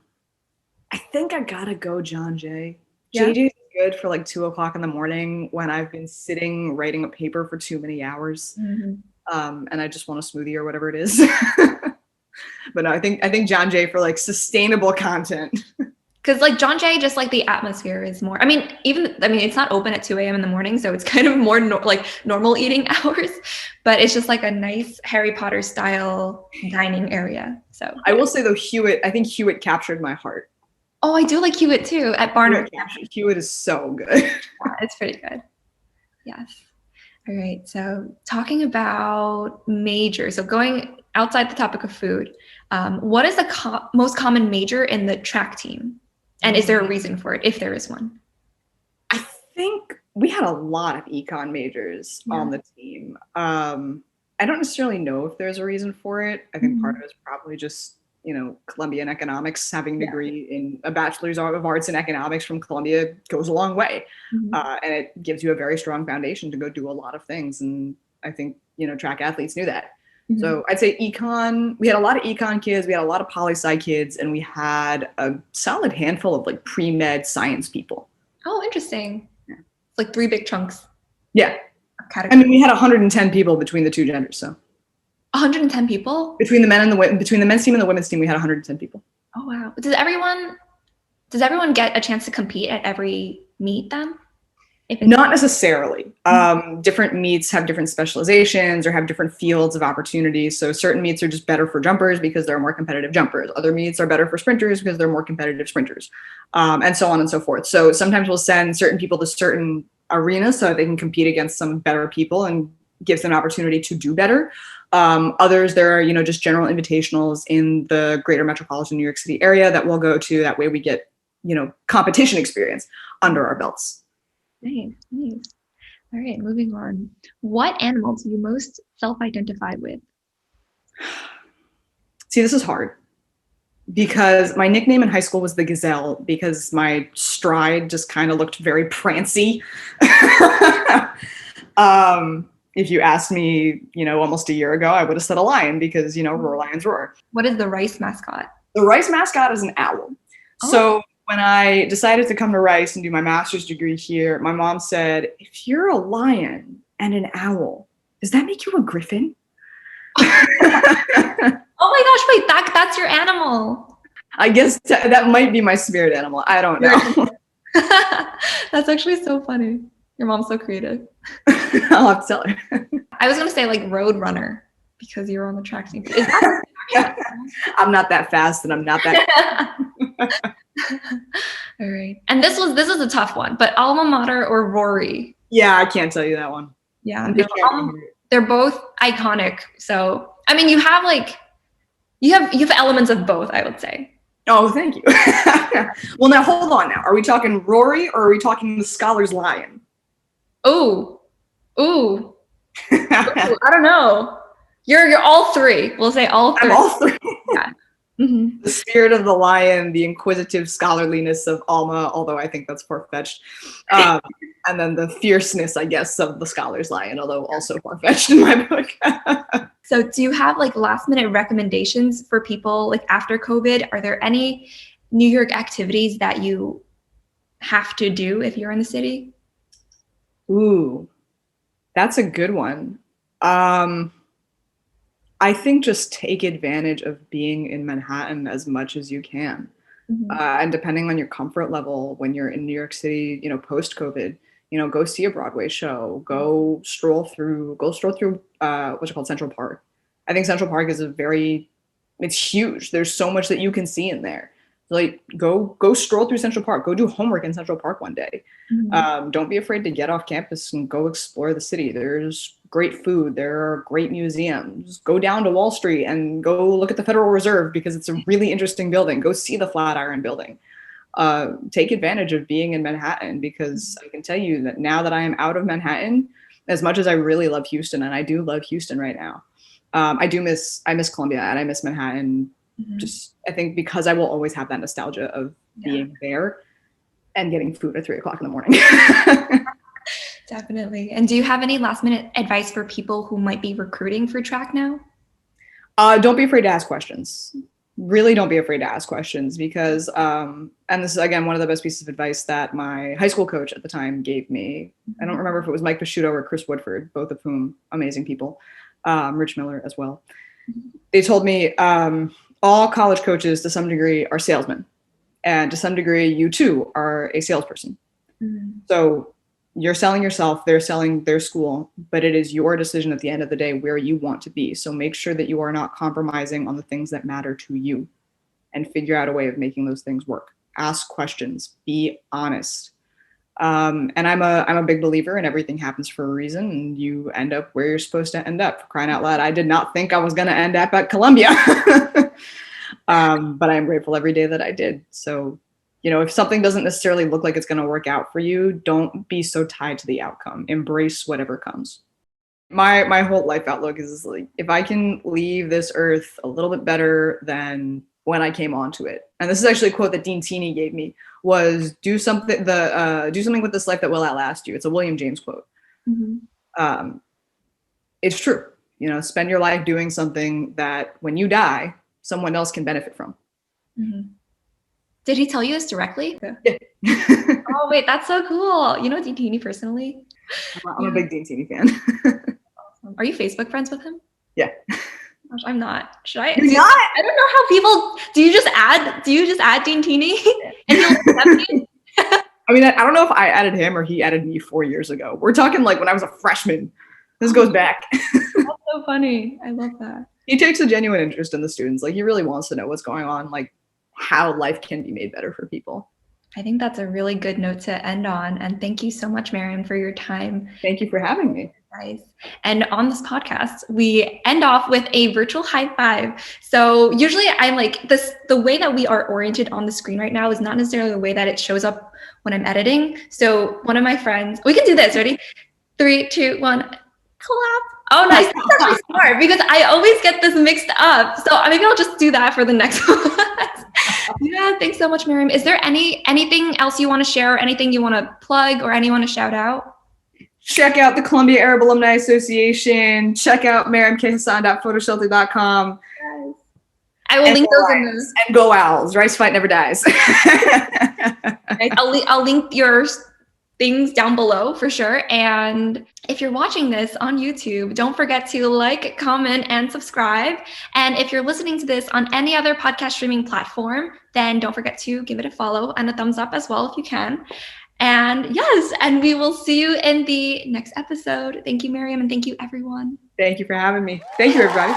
Speaker 2: I think I gotta go John Jay.
Speaker 1: Yeah.
Speaker 2: JJ's good for like 2 o'clock in the morning when I've been sitting writing a paper for too many hours. And I just want a smoothie or whatever it is. But no, I think John Jay for like sustainable content.
Speaker 1: Because like John Jay, just like the atmosphere is more, it's not open at 2 a.m. in the morning, so it's kind of more like normal eating hours, but it's just like a nice Harry Potter style dining area. So
Speaker 2: I will say though, I think Hewitt captured my heart.
Speaker 1: Oh, I do like Hewitt too at Barnard.
Speaker 2: Hewitt is so good.
Speaker 1: Yeah, it's pretty good. Yes. All right. So talking about major, so going outside the topic of food, what is the most common major in the track team? And is there a reason for it, if there is one?
Speaker 2: I think we had a lot of econ majors on the team. I don't necessarily know if there's a reason for it. I think part of it is probably just, Columbia in economics, having a degree in a bachelor's of arts in economics from Columbia goes a long way. And it gives you a very strong foundation to go do a lot of things. And I think, track athletes knew that. So I'd say econ, we had a lot of econ kids, we had a lot of poli-sci kids, and we had a solid handful of like pre-med science people.
Speaker 1: Oh, interesting. Yeah. Like 3 big chunks.
Speaker 2: Yeah. We had 110 people between the two genders, so.
Speaker 1: 110 people?
Speaker 2: Between the men's team and the women's team, we had 110 people.
Speaker 1: Oh, wow. Does everyone get a chance to compete at every meet then?
Speaker 2: Not necessarily. Different meets have different specializations or have different fields of opportunities. So certain meets are just better for jumpers because they're more competitive jumpers. Other meets are better for sprinters because they're more competitive sprinters, and so on and so forth. So sometimes we'll send certain people to certain arenas so that they can compete against some better people and gives them an opportunity to do better. Others, there are, just general invitationals in the greater metropolitan New York City area that we'll go to. That way we get, competition experience under our belts.
Speaker 1: Nice. All right, moving on. What animal do you most self-identify with?
Speaker 2: See, this is hard because my nickname in high school was the Gazelle because my stride just kind of looked very prancy. If you asked me, almost a year ago, I would have said a lion because, roar lions roar.
Speaker 1: What is the Rice mascot?
Speaker 2: The Rice mascot is an owl. Oh. So when I decided to come to Rice and do my master's degree here, my mom said, if you're a lion and an owl, does that make you a griffin?
Speaker 1: Oh my gosh, wait, that's your animal.
Speaker 2: I guess that might be my spirit animal. I don't know.
Speaker 1: That's actually so funny. Your mom's so creative.
Speaker 2: I'll have to tell her.
Speaker 1: I was going to say like road runner because you were on the track team.
Speaker 2: I'm not that fast and I'm not that.
Speaker 1: All right. And this is a tough one, but alma mater or Rory?
Speaker 2: Yeah, I can't tell you that one.
Speaker 1: Yeah. They're both iconic. So, you have you have elements of both, I would say.
Speaker 2: Oh, thank you. Well, now hold on now. Are we talking Rory or are we talking the scholar's lion?
Speaker 1: Ooh. I don't know. You're all three. We'll say all three.
Speaker 2: I'm all three.
Speaker 1: Yeah. Mm-hmm.
Speaker 2: The spirit of the lion, the inquisitive scholarliness of Alma, although I think that's far-fetched. And then the fierceness, I guess, of the scholar's lion, although also far-fetched in my book.
Speaker 1: So do you have like last minute recommendations for people like after COVID? Are there any New York activities that you have to do if you're in the city?
Speaker 2: Ooh, that's a good one. I think just take advantage of being in Manhattan as much as you can.
Speaker 1: Mm-hmm.
Speaker 2: And depending on your comfort level, when you're in New York City, post-COVID, go see a Broadway show, go stroll through what's called Central Park. I think Central Park is it's huge. There's so much that you can see in there. Like go stroll through Central Park, go do homework in Central Park one day.
Speaker 1: Mm-hmm.
Speaker 2: Don't be afraid to get off campus and go explore the city. There's great food. There are great museums. Go down to Wall Street and go look at the Federal Reserve because it's a really interesting building. Go see the Flatiron Building. Take advantage of being in Manhattan, because I can tell you that now that I am out of Manhattan, as much as I really love Houston, and I do love Houston right now, I miss Columbia and I miss Manhattan.
Speaker 1: Mm-hmm.
Speaker 2: Just, I think because I will always have that nostalgia of being there and getting food at 3 o'clock in the morning.
Speaker 1: Definitely. And do you have any last minute advice for people who might be recruiting for track now?
Speaker 2: Don't be afraid to ask questions. Really don't be afraid to ask questions, because, and this is, again, one of the best pieces of advice that my high school coach at the time gave me. I don't remember if it was Mike Picciuto or Chris Woodford, both of whom amazing people, Rich Miller as well. They told me, all college coaches to some degree are salesmen, and to some degree you too are a salesperson.
Speaker 1: Mm-hmm.
Speaker 2: So you're selling yourself, they're selling their school, but it is your decision at the end of the day where you want to be. So make sure that you are not compromising on the things that matter to you, and figure out a way of making those things work. Ask questions, be honest. And I'm a big believer in everything happens for a reason, and you end up where you're supposed to end up. For crying out loud, I did not think I was going to end up at Columbia. But I am grateful every day that I did. So, if something doesn't necessarily look like it's going to work out for you, don't be so tied to the outcome. Embrace whatever comes. My whole life outlook is like, if I can leave this earth a little bit better than when I came onto it. And this is actually a quote that Dean Teeney gave me, was do something with this life that will outlast you. It's a William James quote.
Speaker 1: Mm-hmm.
Speaker 2: It's true. Spend your life doing something that when you die, someone else can benefit from.
Speaker 1: Mm-hmm. Did he tell you this directly?
Speaker 2: Yeah.
Speaker 1: Oh, wait, that's so cool. You know Dean Teeney personally?
Speaker 2: I'm a big Dean Teeney fan.
Speaker 1: Awesome. Are you Facebook friends with him?
Speaker 2: Yeah.
Speaker 1: Gosh, I'm not. Should I?
Speaker 2: You're not?
Speaker 1: I don't know how people. Do you just add Dean Teeney and he'll accept you?
Speaker 2: I mean, I don't know if I added him or he added me 4 years ago. We're talking like when I was a freshman. This goes back.
Speaker 1: That's so funny. I love that.
Speaker 2: He takes a genuine interest in the students. Like, he really wants to know what's going on, like how life can be made better for people.
Speaker 1: I think that's a really good note to end on. And thank you so much, Maryam, for your time.
Speaker 2: Thank you for having me.
Speaker 1: Nice. And on this podcast, we end off with a virtual high five. So usually I'm like this, the way that we are oriented on the screen right now is not necessarily the way that it shows up when I'm editing. So one of my friends, we can do this. Ready? 3, 2, 1, clap. Oh, nice. That's actually smart because I always get this mixed up. So maybe I'll just do that for the next one. Yeah, thanks so much, Maryam. Is there anything else you want to share, or anything you want to plug, or anyone to shout out?
Speaker 2: Check out the Columbia Arab Alumni Association. Check out MaryamHassan.photoshelter.com.
Speaker 1: Yes. I will link those in the...
Speaker 2: And go Owls. Rice fight never dies.
Speaker 1: Nice. I'll link your things down below for sure. And if you're watching this on YouTube, don't forget to like, comment, and subscribe. And if you're listening to this on any other podcast streaming platform, then don't forget to give it a follow and a thumbs up as well if you can. And yes, and we will see you in the next episode. Thank you, Maryam, and thank you, everyone.
Speaker 2: Thank you for having me. Thank you, everybody.